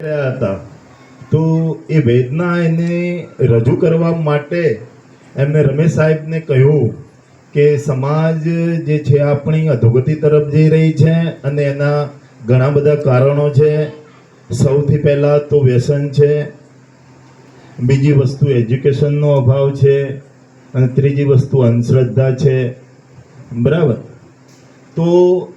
રહ્યા હતા તો એ વેદના એને રજૂ કરવા માટે એમને રમેશ સાહેબને કહ્યું કે સમાજ જે છે આપણી અધોગતિ તરફ જઈ રહી છે અને એના ઘણા બધા કારણો છે. સૌથી પહેલાં તો વ્યસન છે, બીજી વસ્તુ એજ્યુકેશનનો અભાવ છે અને ત્રીજી વસ્તુ અંધશ્રદ્ધા છે. બરાબર. તો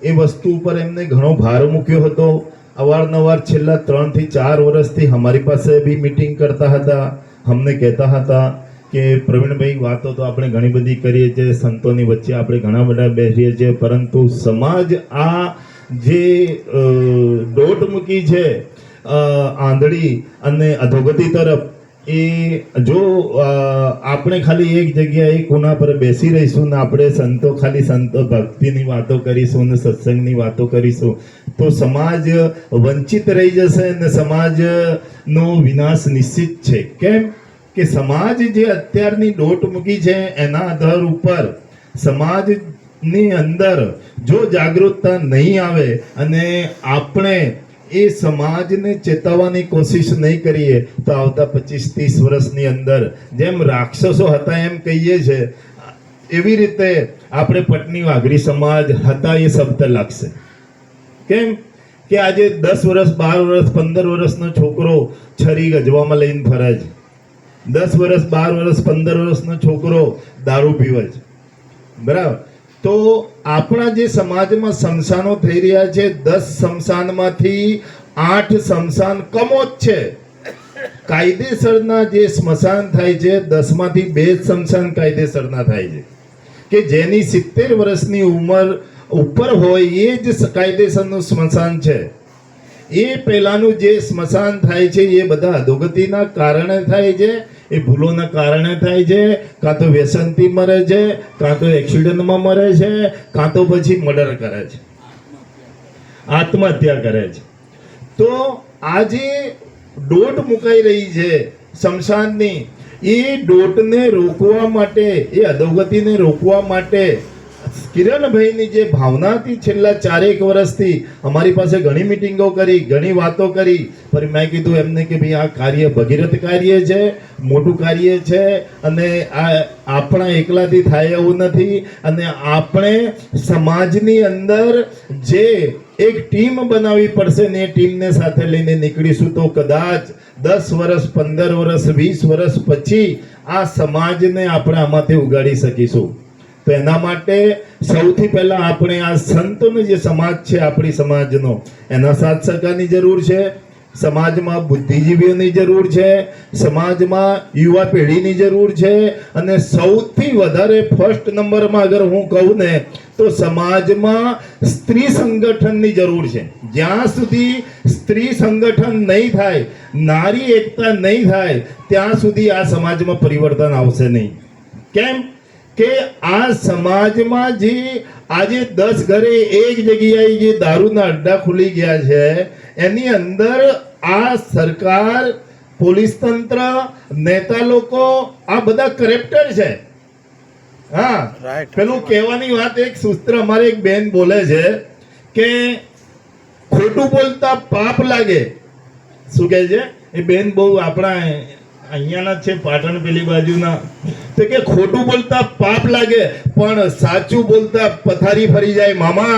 એ વસ્તુ ઉપર એમને ઘણો ભાર મૂક્યો હતો. અવારનવાર છેલ્લા 3 થી 4 વર્ષથી અમારી પાસે બી મીટિંગ કરતા હતા. અમને કહેતા હતા કે પ્રવીણભાઈ, વાતો તો આપણે ઘણી બધી કરીએ છીએ, સંતોની વચ્ચે આપણે ઘણા બધા બેસીએ છીએ, પરંતુ સમાજ આ જે દોટ મૂકી છે આંધળી અને અધોગતિ તરફ, એ જો આપણે ખાલી એક જગ્યાએ કોના પર બેસી રહીશું ને આપણે સંતો ભક્તિની વાતો કરીશું ને સત્સંગની વાતો કરીશું તો સમાજ વંચિત રહી જશે અને સમાજનો વિનાશ નિશ્ચિત છે. કેમ કે સમાજ જે અત્યારની દોટ મૂકી છે એના આધાર ઉપર સમાજની અંદર જો જાગૃતતા નહીં આવે અને આપણે એ સમાજને ચેતવવાની કોશિશ નહીં કરીએ તો આવતા 25-30 વર્ષની અંદર જેમ રાક્ષસો હતા એમ કહીએ છે, એવી રીતે આપણે પટની વાઘરી સમાજ હતા એ શબ્દ લાગશે. કેમ કે આજે 10 વર્ષ, 12 વર્ષ, 15 વર્ષનો છોકરો છરી ગજવામાં લઈને ફરે છે. 10 વર્ષ, 12 વર્ષ, 15 વર્ષનો છોકરો દારૂ પીવે છે. બરાબર. તો આપણા જે સમાજમાં સ્મશાનો થઈ રહ્યા છે, 10 સ્મશાનમાંથી 8 સ્મશાન કમોત છે. કાયદેસરના જે સ્મશાન થાય છે 10 માંથી 2 સ્મશાન કાયદેસરના થાય છે કે જેની 70 વર્ષની ઉંમર ઉપર હોય એ જ કાયદેસરનું સ્મશાન છે. એ પહેલાનું જે સ્મશાન થાય છે એ બધા અધોગતિના કારણે થાય છે, એ ભૂલોના કારણે થાય છે. કાં તો વ્યસનથી મરે છે, કાં તો એક્સિડન્ટમાં મરે છે, કાં તો પછી મર્ડર કરે છે, આત્મહત્યા કરે છે. તો આ જે દોટ મુકાઈ રહી છે સ્મશાનની, એ દોટને રોકવા માટે, એ અધોગતિને રોકવા માટે કિરણભાઈની જે ભાવના હતી છેલ્લા 4-1 વર્ષથી અમારી પાસે ઘણી મિટિંગો કરી, ઘણી વાતો કરી, પણ મેં કીધું એમને કે ભાઈ આ કાર્ય ભગીરથ કાર્ય છે, મોટું કાર્ય છે અને આ આપણા એકલાથી થાય એવું નથી. અને આપણે સમાજની અંદર જે એક ટીમ બનાવવી પડશે ને એ ટીમને સાથે લઈને નીકળીશું તો કદાચ 10 વર્ષ, 15 વર્ષ, 20 વર્ષ પછી આ સમાજને આપણે આમાંથી ઉગાડી શકીશું. તો એના માટે સૌથી પહેલા આપણે આ સંતોનો જે સમાજ છે આપણી સમાજનો, એના સાથ સહકારની જરૂર છે. સમાજમાં બુદ્ધિજીવીઓની જરૂર છે, સમાજમાં યુવા પેઢીની જરૂર છે અને સૌથી વધારે ફર્સ્ટ નંબરમાં અગર હું કહું ને તો સમાજમાં સ્ત્રી સંગઠનની જરૂર છે. જ્યાં સુધી સ્ત્રી સંગઠન નહીં થાય, નારી એકતા નહીં થાય, ત્યાં સુધી આ સમાજમાં પરિવર્તન આવશે નહીં. કેમ કે આ સમાજમાં જે આજે 10 ઘરે એક જગ્યાએ જે દારૂના અડ્ડા ખુલી ગયા છે, એની અંદર આ સરકાર, પોલીસ તંત્ર, નેતા લોકો આ બધા કરેક્ટર છે. હા, પેલું કહેવાની વાત, એક સૂત્ર અમારે એક બેન બોલે છે કે ખોટું બોલતા પાપ લાગે. શું કહે છે એ બેન? બહુ આપણા અહીંયાના છે, પાટણ પેલી બાજુના. તો કે ખોટું બોલતા પાપ લાગે પણ સાચું બોલતા પથારી ફરી જાય મામા.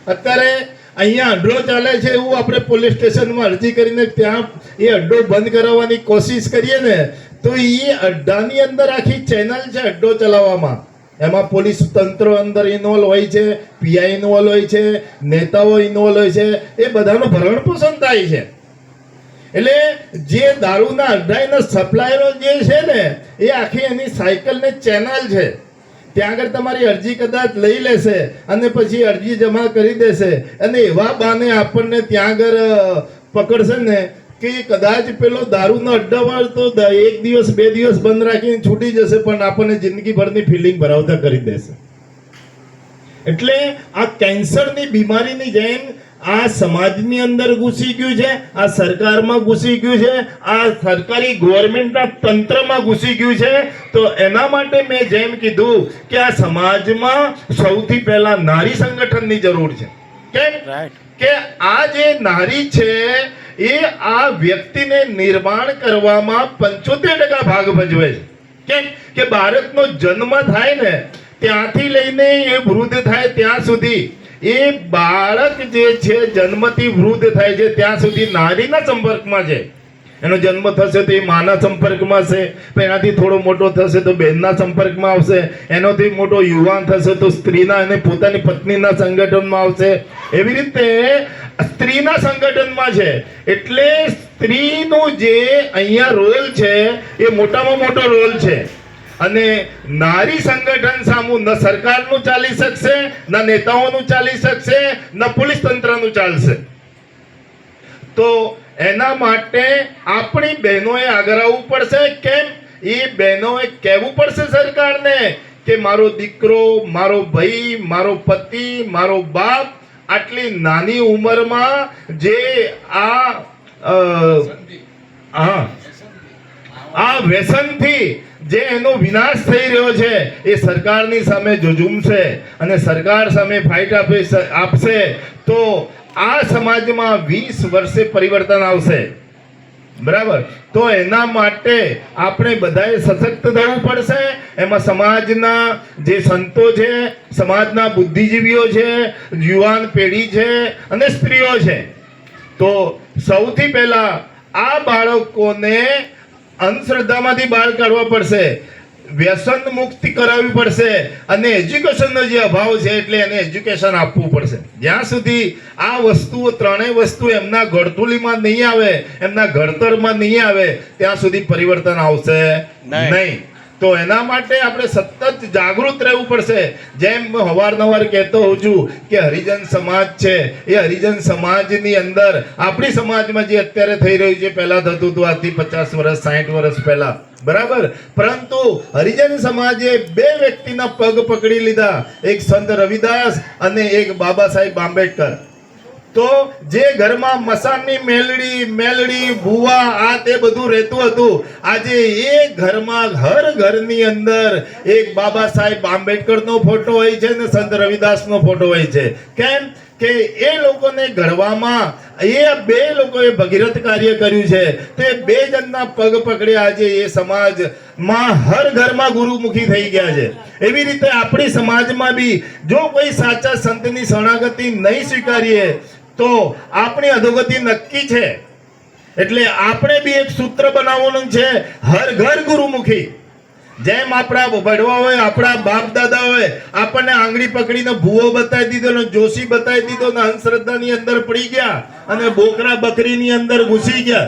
અત્યારે અહીંયા અડ્ડો ચાલે છે, એવું આપણે પોલીસ સ્ટેશનમાં અરજી કરીને ત્યાં એ અડ્ડો બંધ કરાવવાની કોશિશ કરીએ ને તો એ અડ્ડાની અંદર આખી ચેનલ છે અડ્ડો ચલાવવામાં. એમાં પોલીસ તંત્ર અંદર ઇન્વોલ્વ હોય છે, પીઆઈ ઇન્વોલ્વ હોય છે, નેતાઓ ઇન્વોલ્વ હોય છે, એ બધાનું ભરણ પોષણ થાય છે. એટલે જે દારૂના અડ્ડાઈના સપ્લાયરો જે છે ને એ આખી એની સાયકલને ચેનલ છે. ત્યાં આગળ તમારી અરજી કદાચ લઈ લેશે અને પછી અરજી જમા કરી દેશે અને એવા બાને આપણને ત્યાં આગળ પકડશે ને કે કદાચ પેલો દારૂનો અડ્ડાવાળો તો 1 દિવસ 2 દિવસ બંધ રાખીને છૂટી જશે, પણ આપણને જિંદગીભરની ફિલિંગ ભરાવતા કરી દેશે. એટલે આ કેન્સરની બીમારીની જેમ આ સમાજની અંદર ઘૂસી ગયું છે, આ સરકારમાં ઘૂસી ગયું છે, આ સરકારી ગવર્મેન્ટના તંત્રમાં ઘૂસી ગયું છે. તો એના માટે મેં જેમ કીધું કે આ સમાજમાં સૌથી પહેલા નારી સંગઠનની જરૂર છે. કેમ કે આ જે નારી છે એ આ વ્યક્તિને નિર્માણ કરવામાં 75% ભાગ ભજવે છે. કેમ કે બાળકનો જન્મ થાય ને ત્યાંથી લઈને એ વૃદ્ધ થાય ત્યાં સુધી એ બાળક જે છે જન્મથી વૃદ્ધ થાય છે ત્યાં સુધી નારીના સંપર્કમાં છે. એનો જન્મ થશે તો એ માના સંપર્કમાં છે, પણ એનાથી થોડો મોટો થશે તો બહેનના સંપર્કમાં આવશે, એનાથી મોટો યુવાન થશે તો સ્ત્રીના અને પોતાની પત્નીના સંગઠનમાં આવશે. એવી રીતે સ્ત્રીના સંગઠનમાં છે. એટલે સ્ત્રીનો જે અહીંયા રોલ છે એ મોટામાં મોટો રોલ છે. અને નારી સંગઠન સામું ન સરકારનું ચાલી શકશે, ન નેતાઓનું ચાલી શકશે, ન પોલીસ તંત્રનું ચાલશે. તો એના માટે આપણી બહેનોએ આગળ આવવું પડશે. કેમ? એ બહેનોએ કહેવું પડશે સરકારને કે મારો દીકરો, મારો ભાઈ, મારો પતિ, મારો બાપ આટલી નાની ઉંમરમાં જે આ વ્યસનથી જે એનો વિનાશ થઈ રહ્યો છે એ સરકારની સામે ઝઝૂમશે અને સરકાર સામે ફાઇટ આપશે તો આ સમાજમાં 20 વર્ષે પરિવર્તન આવશે. બરાબર? તો એના માટે આપણે બધાએ સશક્ત થવું પડશે. એમાં સમાજના જે સંતો છે, સમાજના બુદ્ધિજીવીઓ છે, યુવાન પેઢી છે અને સ્ત્રીઓ છે. તો સૌથી પહેલા આ બાળકોને અંધશ્રદ્ધામાંથી બહાર કાઢવા પડશે, વ્યસન મુક્તિ કરાવવી પડશે અને એજ્યુકેશનનો જે અભાવ છે એટલે એને એજ્યુકેશન આપવું પડશે. જ્યાં સુધી આ વસ્તુઓ ત્રણેય વસ્તુ એમના ઘડતુલીમાં નહીં આવે, એમના ઘડતરમાં નહીં આવે ત્યાં સુધી પરિવર્તન આવશે નહીં. તો એના માટે આપણે સતત જાગૃત રહેવું પડશે. જેમ હું અવારનવાર કહેતો હોઉં છું કે હરિજન સમાજ છે એ હરિજન સમાજની અંદર આપણી સમાજમાં જે અત્યારે થઈ રહ્યું છે પહેલા થતું હતું આજથી 50 વર્ષ 60 વર્ષ પહેલા, બરાબર? પરંતુ હરિજન સમાજે બે વ્યક્તિના પગ પકડી લીધા, એક સંત રવિદાસ અને એક બાબા સાહેબ આંબેડકર. તો જે ઘરમાં મસાનની મેલડી ભૂવા આ તે બધું રહેતું હતું, આજે એ ઘરમાં હર ઘરની અંદર એક બાબા સાહેબ આંબેડકરનો ફોટો હોય છે અને સંત રવિદાસનો ફોટો હોય છે. કેમ કે એ લોકોને ઘડવામાં એ બે લોકોએ ભગીરથ કાર્ય કર્યું છે. તો એ બે જણના પગ પકડી આજે એ સમાજમાં હર ઘરમાં ગુરુમુખી થઈ ગયા છે. એવી રીતે આપણી સમાજમાં બી જો કોઈ સાચા સંતની શરણાગતિ નહીં સ્વીકારીએ તો આપણી અધોગતિ નક્કી છે. એટલે આપણે બી એક સૂત્ર બનાવવાનું છે, હર ઘર ગુરુમુખી. જેમ આપણા ભડવા હોય, આપણા બાપ દાદા હોય, આપણને આંગળી પકડીને ભૂવો બતાવી દીધો ને જોશી બતાવી દીધો ને અંધશ્રદ્ધાની અંદર પડી ગયા અને બોકરા બકરીની અંદર ઘૂસી ગયા.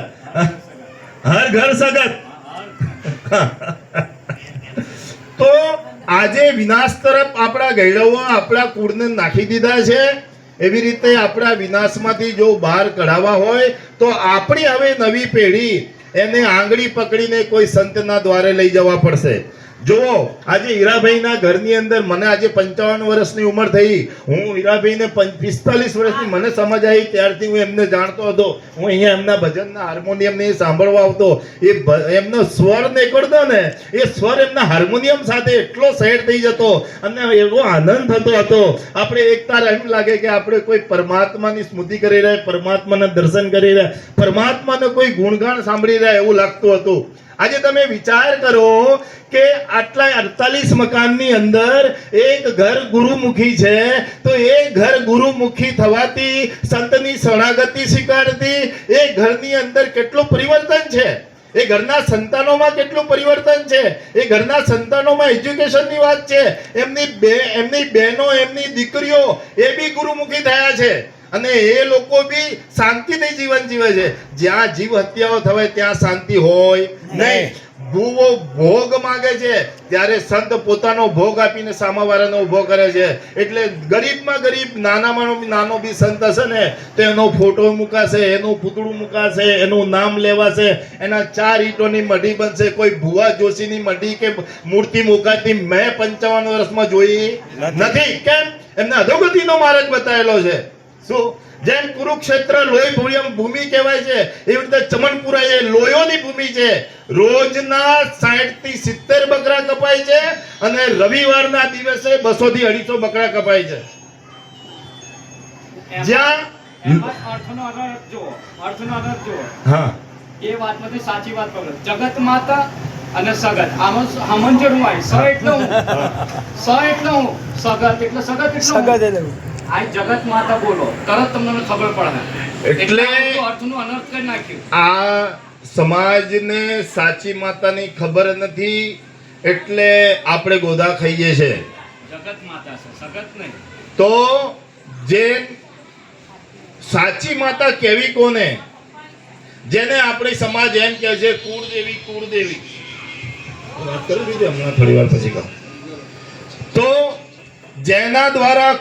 હર ઘર સગત. તો આજે વિનાશ તરફ આપણા ગૈરવો આપણા કુળને નાખી દીધા છે. એવી રીતે આપણા વિનાશમાંથી જો બહાર કઢાવવા હોય તો આપણી હવે નવી પેઢી એને આંગળી પકડીને કોઈ સંતના દ્વારે લઈ જવા પડશે. જુઓ, આજે હીરાભાઈના ઘરની અંદર મને આજે 55 વર્ષની ઉંમર થઈ. હું હીરાભાઈને 45 વર્ષની મને સમજ આવી ત્યારથી હું એમને જાણતો હતો. હું અહીંયા એમના ભજનના હાર્મોનિયમને સાંભળવા આવતો. એ એમનો સ્વર નીકળતો ને એ સ્વર એમના હાર્મોનિયમ સાથે એટલો સેટ થઈ જતો અને એવો આનંદ થતો હતો. આપણે એક તાર એમ લાગે કે આપણે કોઈ પરમાત્માની સ્મૃતિ કરી રહ્યા, પરમાત્માના દર્શન કરી રહ્યા, પરમાત્માનો કોઈ ગુણગાન સાંભળી રહ્યા એવું લાગતું હતું. આજે તમે વિચાર કરો કે આટલા 48 મકાનની અંદર એક ઘર ગુરુમુખી છે. તો એ ઘર ગુરુમુખી થવાથી સંતની શરણાગતિ સ્વીકારતી એ ઘરની અંદર કેટલું પરિવર્તન છે. એ ઘરના સંતાનોમાં કેટલું પરિવર્તન છે. એ ઘરના સંતાનોમાં એજ્યુકેશનની વાત છે. એમની બહેનો, એમની દીકરીઓ એ બી ગુરુમુખી થયા છે અને એ લોકો બી શાંતિથી જીવન જીવે છે. જ્યાં જીવ હત્યાઓ થવાય ત્યાં શાંતિ હોય નહીં. ભૂવો ભોગ માંગે છે ત્યારે સંત પોતાનો ભોગ આપીને સામાવાળાનો ઉભો કરે છે. એટલે ગરીબમાં ગરીબ નાનામાં નાનો બી સંત હશે ને તો એનો ફોટો મુકાશે, એનું પૂતળું મુકાશે, એનું નામ લેવાશે, એના 4 ઈંટોની મઢી બનશે. કોઈ ભુવા જોશીની મઢી કે મૂર્તિ મુકાતી મેં 55 વર્ષમાં જોઈ નથી. કેમ? એમને અધોગતિનો માર્ગ બતાવેલો છે. શું? જેમ કુરુક્ષેત્ર લોહી ભૂમિ કહેવાય છે એવી રીતે ચમનપુરા એ લોહીઓની ભૂમિ છે. રોજના 60 થી 70 બકરા કપાય છે અને રવિવારના દિવસે 200 થી 250 બકરા કપાય છે. જ્યાં એમાં અર્થનો અર્થ જુઓ, અર્થનો અર્થ જુઓ. હા એ વાતમાંથી સાચી વાત પકડો. જગત માતા અને સગત આમાં સમંજર હું આવી. સ એટલે હું, સ એટલે હું, સગત એટલે સગત એટલે હું. આ જગત માતા બોલો તરત તમને ખબર પડે. એટલે અર્થનું અનર્થ કરી નાખ્યું. આ સમાજને સાચી માતાની ખબર નથી એટલે આપણે ગોદા ખાઈએ છે. જગત માતા છે, સગત નહીં. તો જે સાચી માતા કેવી કોને, જેને આપણે સમાજ એમ કહે છે કુળદેવી, કુળદેવી. વાત કરી દીધી હમણાં થોડી વાર પછી કહું. તો જેના દ્વારા